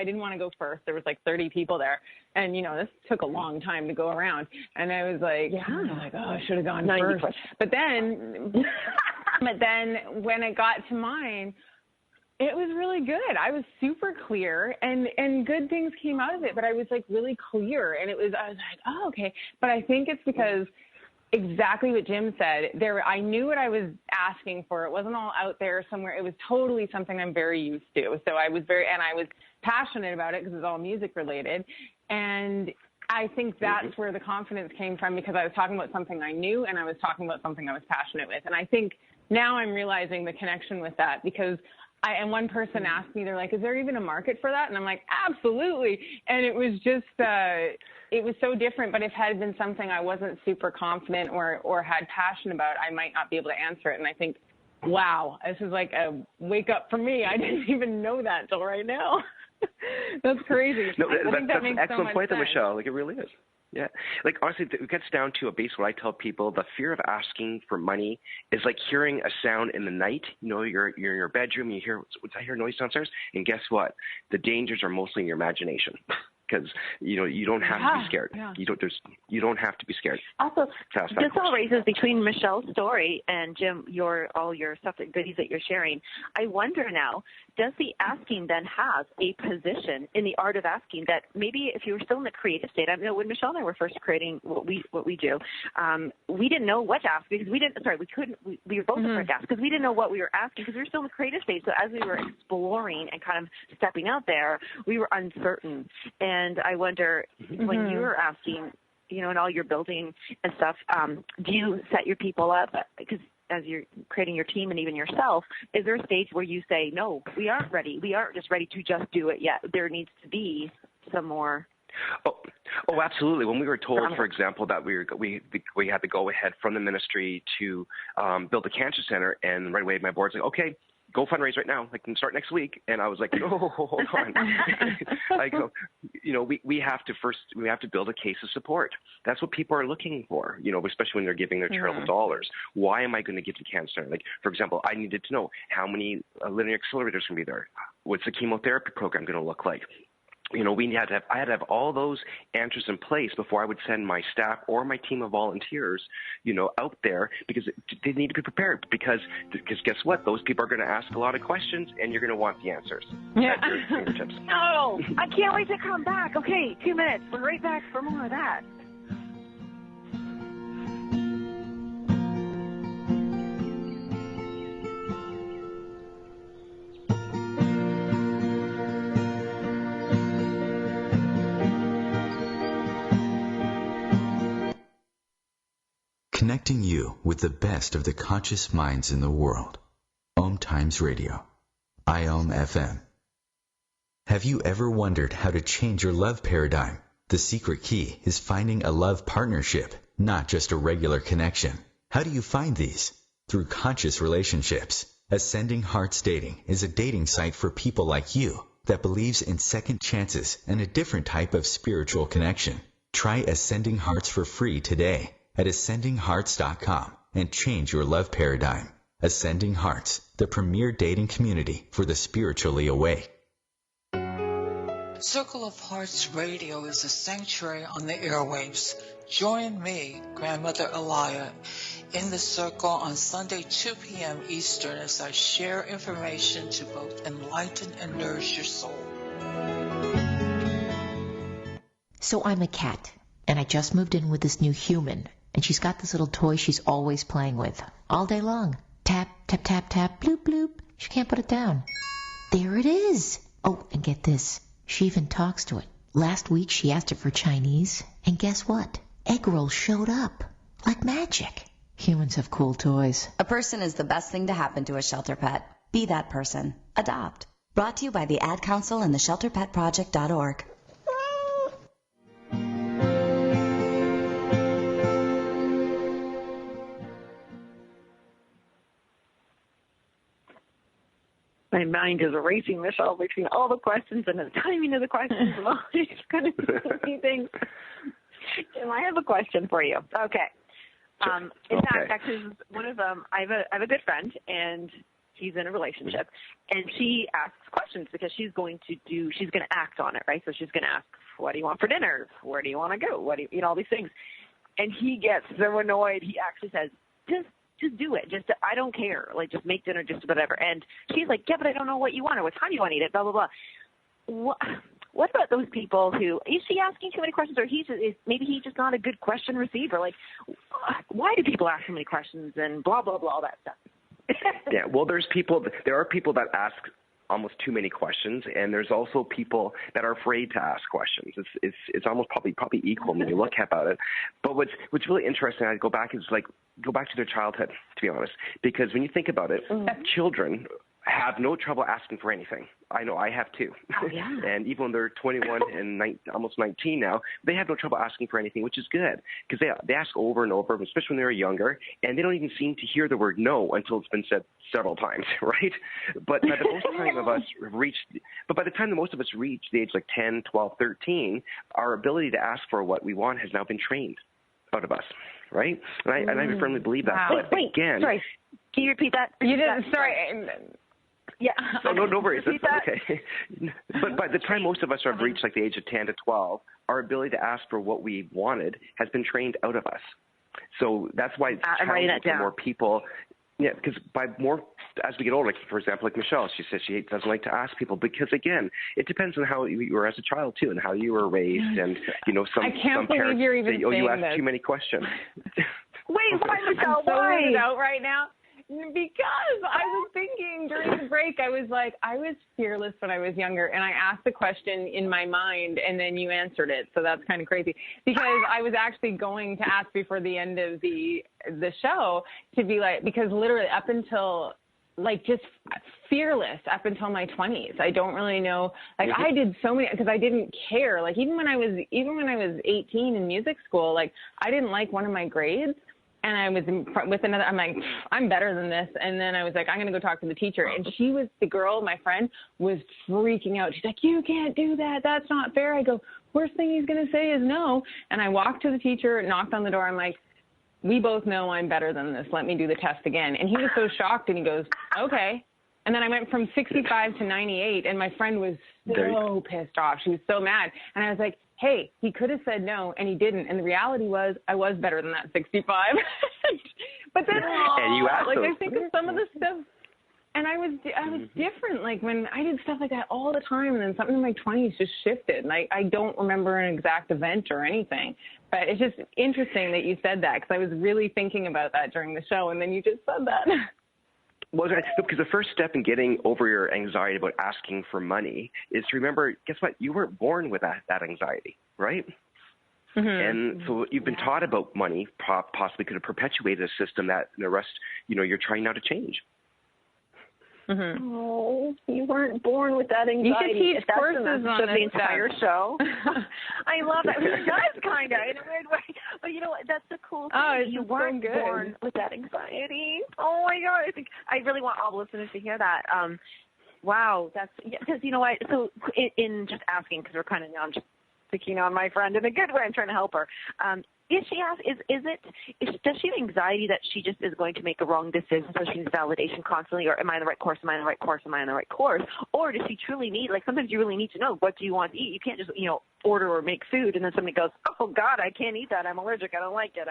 didn't want to go first. There was like 30 people there. And, this took a long time to go around. And I was like, I should have gone first. But then when it got to mine, it was really good. I was super clear and good things came out of it, but I was like really clear. And I was like, oh, okay. But I think it's because exactly what Jim said. I knew what I was asking for. It wasn't all out there somewhere. It was totally something I'm very used to. So I was passionate about it because it's all music related. And I think that's where the confidence came from, because I was talking about something I knew and I was talking about something I was passionate with. And I think now I'm realizing the connection with that, because and one person asked me, they're like, is there even a market for that? And I'm like, absolutely. And it was just, it was so different. But if it had been something I wasn't super confident or had passion about, I might not be able to answer it. And I think, wow, this is like a wake up for me. I didn't even know that till right now. That's crazy. No, I think that makes an excellent so point, sense. Michelle. Like, it really is. Yeah. Like, honestly, it gets down to a base where I tell people the fear of asking for money is like hearing a sound in the night. You're in your bedroom, you hear, I hear noise downstairs, and guess what? The dangers are mostly in your imagination. Because you don't have to be scared. Yeah. You don't have to be scared. Also, this all raises, between Michelle's story and Jim, all your stuff, the goodies that you're sharing. I wonder now, does the asking then have a position in the art of asking that maybe if you were still in the creative state? I know when Michelle and I were first creating what we do, we didn't know what to ask because we were both afraid to ask because we didn't know what we were asking because we were still in the creative state. So as we were exploring and kind of stepping out there, we were uncertain. And I wonder, when you're asking, and all your building and stuff, do you set your people up? Because as you're creating your team and even yourself, is there a stage where you say, no, we aren't ready. We aren't just ready to just do it yet. There needs to be some more. Oh, absolutely. When we were told, for example, that we had to go ahead from the ministry to build a cancer center, and right away my board's like, okay, go fundraise right now. I can start next week. And I was like, no, hold on. I go, we have to build a case of support. That's what people are looking for, especially when they're giving their charitable dollars. Why am I going to give to cancer? Like, for example, I needed to know how many linear accelerators can be there. What's the chemotherapy program going to look like? I had to have all those answers in place before I would send my staff or my team of volunteers, out there, because they need to be prepared. Because guess what? Those people are going to ask a lot of questions, and you're going to want the answers at your fingertips. No, I can't wait to come back. Okay, 2 minutes. We're right back for more of that. Connecting you with the best of the conscious minds in the world. Om Times Radio. IOM FM. Have you ever wondered how to change your love paradigm? The secret key is finding a love partnership, not just a regular connection. How do you find these? Through conscious relationships. Ascending Hearts Dating is a dating site for people like you that believes in second chances and a different type of spiritual connection. Try Ascending Hearts for free today at ascendinghearts.com and change your love paradigm. Ascending Hearts, the premier dating community for the spiritually awake. Circle of Hearts Radio is a sanctuary on the airwaves. Join me, Grandmother Elia, in the circle on Sunday 2 p.m. Eastern as I share information to both enlighten and nourish your soul. So I'm a cat, and I just moved in with this new human. And she's got this little toy she's always playing with, all day long. Tap, tap, tap, tap, bloop, bloop. She can't put it down. There it is. Oh, and get this. She even talks to it. Last week she asked it for Chinese, and guess what? Egg rolls showed up. Like magic. Humans have cool toys. A person is the best thing to happen to a shelter pet. Be that person. Adopt. Brought to you by the Ad Council and the ShelterPetProject.org. my mind is racing, Michelle, between all the questions and the timing of the questions and all these kind of things. And I have a question for you. Okay. In fact, actually, one of them, I have a good friend, and she's in a relationship, and she asks questions because she's going to act on it, right? So she's going to ask, what do you want for dinner? Where do you want to go? What do you all these things. And he gets so annoyed. He actually says, just do it. Just, I don't care. Like, just make dinner, just whatever. And she's like, yeah, but I don't know what you want or what time you want to eat it, blah, blah, blah. What about those people who, is she asking too many questions, or maybe he's just not a good question receiver? Like, why do people ask so many questions and blah, blah, blah, all that stuff? Yeah, well, there are people that ask almost too many questions, and there's also people that are afraid to ask questions. It's almost probably equal when you look about it. But what's really interesting, I go back to their childhood, to be honest, because when you think about it, children have no trouble asking for anything. I know I have too. Oh, yeah. And even when they're 21 and almost 19 now, they have no trouble asking for anything, which is good because they ask over and over, especially when they're younger, and they don't even seem to hear the word no until it's been said several times, right? But by the time most of us reach the age like 10, 12, 13, our ability to ask for what we want has now been trained out of us, right? And I firmly believe that. Wow. But again, sorry, can you repeat that? You didn't. Sorry. Yeah. No worries. It's okay. But by the time most of us have reached like the age of 10 to 12, our ability to ask for what we wanted has been trained out of us. So that's why it's challenging for more people. Yeah, because as we get older, like for example, like Michelle, she says she doesn't like to ask people because, again, it depends on how you were as a child too, and how you were raised, and some parents say, you ask too many questions. Wait, why, Michelle? Why? I'm so out right now. Because I was thinking during the break, I was fearless when I was younger, and I asked the question in my mind, and then you answered it. So that's kind of crazy. Because I was actually going to ask before the end of the show to be like, because literally up until just fearless up until my 20s. I don't really know. Like I did so many because I didn't care. Like even when I was 18 in music school, like I didn't like one of my grades. And I was with another, I'm like, I'm better than this. And then I was like, I'm going to go talk to the teacher. And she was, the girl, my friend, was freaking out. She's like, you can't do that. That's not fair. I go, worst thing he's going to say is no. And I walked to the teacher, knocked on the door. I'm like, we both know I'm better than this. Let me do the test again. And he was so shocked, and he goes, okay. And then I went from 65 to 98, and my friend was so pissed off. She was so mad. And I was like, hey, he could have said no, and he didn't. And the reality was I was better than that 65. But then, and you asked I think of some of the stuff, and I was different. Like when I did stuff like that all the time, and then something in my 20s just shifted. And I don't remember an exact event or anything. But it's just interesting that you said that, because I was really thinking about that during the show, and then you just said that. Well, because the first step in getting over your anxiety about asking for money is to remember, guess what? You weren't born with that anxiety, right? Mm-hmm. And so you've been taught about money possibly could have perpetuated a system that the rest, you're trying now to change. Mm-hmm. Oh, you weren't born with that anxiety. You should teach courses on the entire show. I love that. It does, kind of, in a weird way. But you know what? That's the cool thing. Oh, you weren't born with that anxiety. Oh, my God. I really want all the listeners to hear that. Wow. Because you know what? So in just asking, because we're kind of now, I'm just picking on my friend in a good way. I'm trying to help her. Does she have anxiety that she just is going to make a wrong decision, so she needs validation constantly, or am I on the right course, am I on the right course, am I on the right course? Or does she truly need, sometimes you really need to know, what do you want to eat? You can't just, order or make food, and then somebody goes, oh, God, I can't eat that, I'm allergic, I don't like it,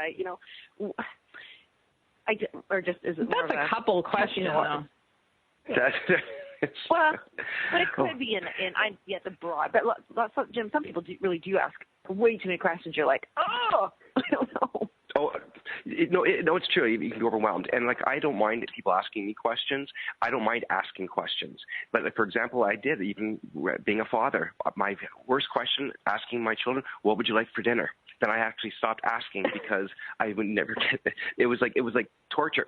That's a couple questions, though. Well, but it could be the broad. But Jim, some people really do ask way too many questions. You're like, oh, I don't know. Oh, no, it's true. You can be overwhelmed. And I don't mind people asking me questions. I don't mind asking questions. But for example, I did, even being a father, my worst question, asking my children, what would you like for dinner? Then I actually stopped asking because I would never get it. It was like torture.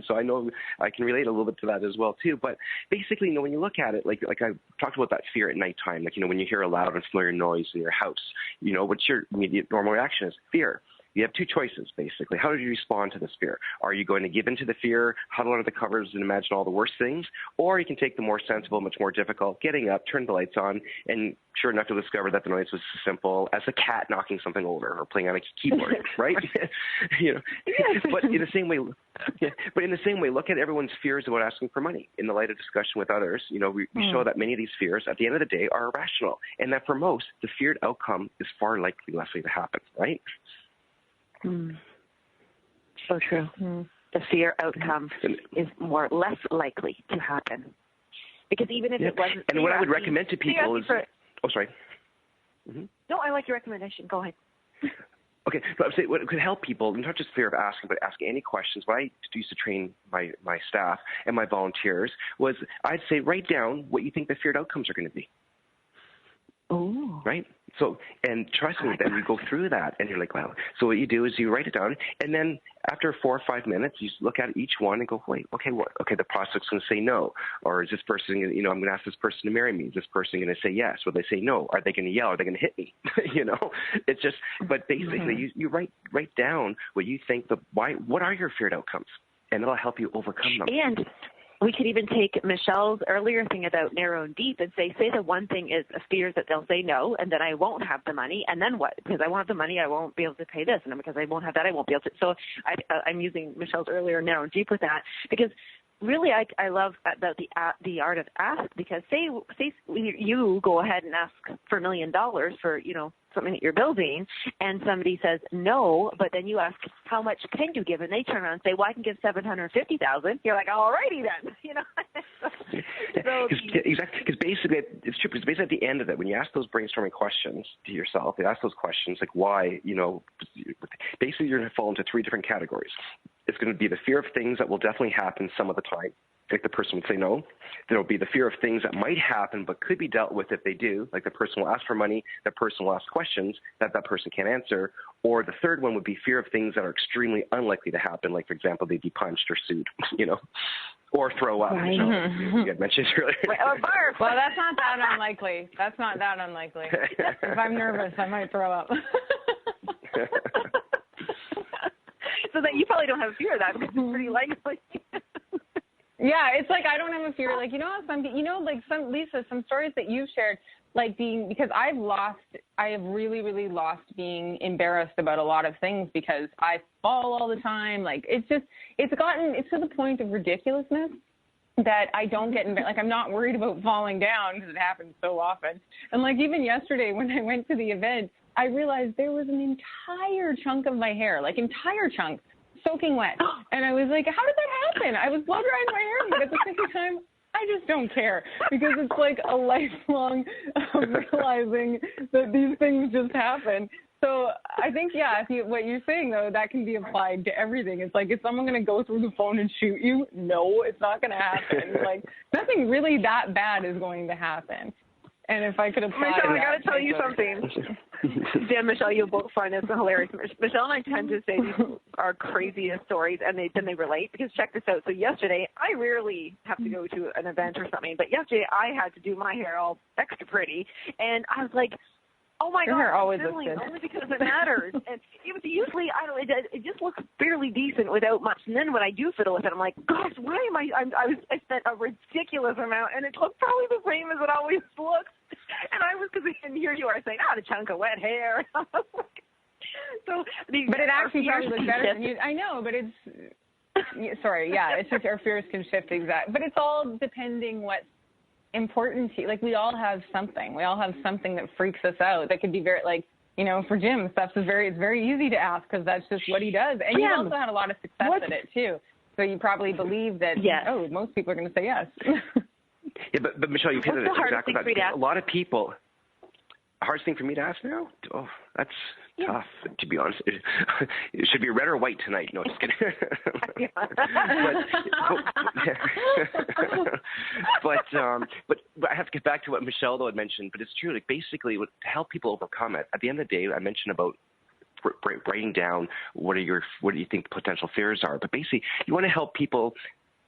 So I know I can relate a little bit to that as well too. But basically, when you look at it, like I talked about that fear at nighttime, when you hear a loud and familiar noise in your house, what's your immediate normal reaction is fear. You have two choices, basically. How do you respond to this fear? Are you going to give into the fear, huddle under the covers, and imagine all the worst things? Or you can take the more sensible, much more difficult, getting up, turn the lights on, and sure enough, you'll discover that the noise was as simple as a cat knocking something over or playing on a keyboard, right? But in the same way, look at everyone's fears about asking for money. In the light of discussion with others, we show that many of these fears, at the end of the day, are irrational, and that for most, the feared outcome is far less likely to happen, right? So true. The fear outcome is less likely to happen. Because even if it wasn't... And what I would recommend to people is... Oh, sorry. No, I like your recommendation. Go ahead. Okay, but I would say what could help people, not just fear of asking, but ask any questions. What I used to train my staff and my volunteers was I'd say write down what you think the feared outcomes are going to be. Oh. Right? So, and trust me, then you go through that and you're like, wow. So what you do is you write it down, and then after 4 or 5 minutes, you look at each one and go, wait, okay, the prospect's going to say no. Or is this person, I'm going to ask this person to marry me. Is this person going to say yes? Will they say no? Are they going to yell? Are they going to hit me? It's just, but basically you write down what you think, what are your feared outcomes? And it'll help you overcome them. And we could even take Michelle's earlier thing about narrow and deep and say the one thing is a fear that they'll say no, and then I won't have the money, and then what? Because I won't have the money, I won't be able to pay this, and because I won't have that, I won't be able to. So I'm using Michelle's earlier narrow and deep with that, because really I love the art of ask, because say you go ahead and ask for $1 million for something that you're building, and somebody says no, but then you ask how much can you give, and they turn around and say, well, I can give $750,000. You're like, all righty then, Exactly, because basically it's true. Because basically at the end of it, when you ask those brainstorming questions to yourself, you ask those questions like why, basically you're going to fall into 3 different categories. It's going to be the fear of things that will definitely happen some of the time, like the person would say no. There will be the fear of things that might happen but could be dealt with if they do, like the person will ask for money, that person will ask questions that person can't answer. Or the third one would be fear of things that are extremely unlikely to happen, like, for example, they'd be punched or sued, or throw up. Right. You had mentioned earlier. Or barf. Well, that's not that unlikely. If I'm nervous, I might throw up. So that you probably don't have a fear of that, because it's pretty likely. Yeah, it's like I don't have a fear. Like, some stories that you've shared, because I have really, really lost being embarrassed about a lot of things because I fall all the time. Like, it's to the point of ridiculousness that I don't get embarrassed. Like, I'm not worried about falling down because it happens so often. And even yesterday when I went to the event, I realized there was an entire chunk of my hair, entire chunk, soaking wet. And I was like, how did that happen? I was blow drying my hair, but at the same time, I just don't care, because it's like a lifelong realizing that these things just happen. So I think, what you're saying, though, that can be applied to everything. It's like, is someone going to go through the phone and shoot you? No, it's not going to happen. Nothing really that bad is going to happen. And if I could apply Michelle, I got to tell you something. Dan, Michelle, you'll both find this hilarious. Michelle and I tend to say these are craziest stories, and then they relate, because check this out. So yesterday, I rarely have to go to an event or something, but yesterday I had to do my hair all extra pretty, and I was like, oh my God, always only because it matters. And usually, it just looks fairly decent without much. And then when I do fiddle with it, I'm like, gosh, why am I spent a ridiculous amount, and it looks probably the same as it always looks. And here you are saying, a chunk of wet hair. But it actually probably looks better than you. I know, but it's, it's just our fears can shift but it's all depending what's important to you. Like, we all have something. We all have something that freaks us out. That could be very, for Jim, it's very easy to ask, because that's just what he does. And you also had a lot of success at it, too. So you probably believe that, most people are going to say yes. Yeah, but Michelle, you hit it exactly right. A lot of people. Hardest thing for me to ask now? Oh, that's tough, to be honest. It should be red or white tonight. No, just kidding. but I have to get back to what Michelle, though, had mentioned. But it's true. Basically, to help people overcome it. At the end of the day, I mentioned about writing down what do you think the potential fears are. But basically, you want to help people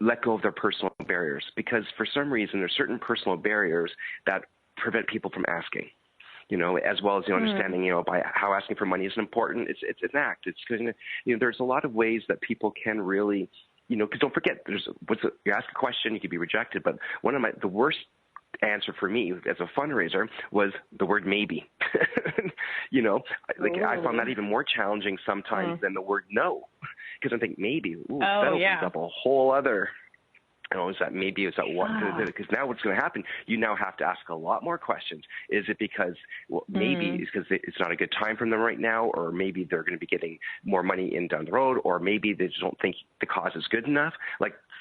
let go of their personal barriers, because for some reason there's certain personal barriers that prevent people from asking. as well as understanding, by how asking for money isn't important. It's an act. It's because there's a lot of ways that people can really, because don't forget, you ask a question, you could be rejected, but the worst answer for me as a fundraiser was the word maybe. I found that even more challenging sometimes than the word no, because I think maybe that opens up a whole other. Is that what? Because now what's going to happen? You now have to ask a lot more questions. Is it because maybe it's because it's not a good time for them right now, or maybe they're going to be getting more money in down the road, or maybe they just don't think the cause is good enough.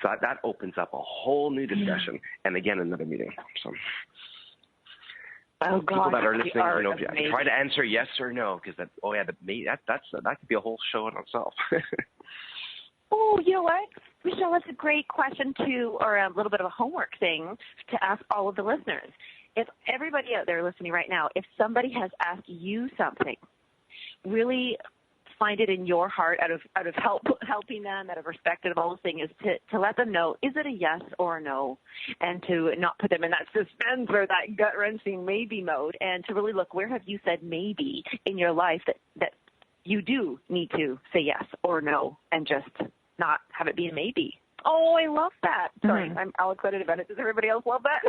So that opens up a whole new discussion, and again another meeting. So. People that are listening, try to answer yes or no, because that could be a whole show in itself. Oh, you know what, Michelle, that's a great question too, or a little bit of a homework thing to ask all of the listeners. If everybody out there listening right now, if somebody has asked you something, really find it in your heart, out of helping them, out of respect of all those things, is to let them know, is it a yes or a no, and to not put them in that suspense or that gut-wrenching maybe mode, and to really look, where have you said maybe in your life that you do need to say yes or no, and just not have it be a maybe. Oh, I love that. Sorry, I'm all excited about it. Does everybody else love that?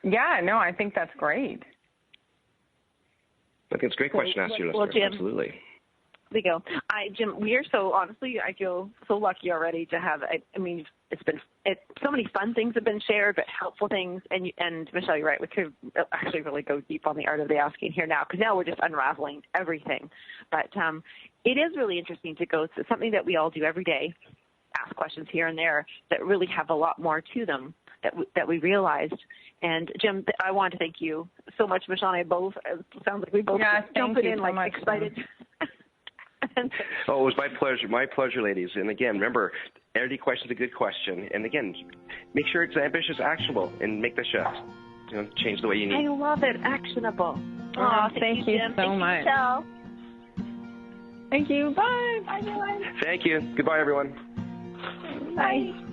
Yeah, no, I think that's great. I think it's a great question to ask you, listeners. Jim, absolutely. There you go. Jim, we are so, honestly, I feel so lucky already to have, so many fun things have been shared, but helpful things. And Michelle, you're right. We could actually really go deep on the art of the asking here now, because now we're just unraveling everything. But it is really interesting to go to something that we all do every day, ask questions here and there that really have a lot more to them that we realized. And Jim, I want to thank you so much. Michelle and I both, it sounds like we both jumping in so much, excited. It was my pleasure. My pleasure, ladies. And again, remember, every question is a good question. And again, make sure it's ambitious, actionable, and make the shift. Change the way you need. I love it. Actionable. Thank you Jim. so much. Michelle. Thank you. Bye. Bye, everyone. Thank you. Goodbye, everyone. Bye.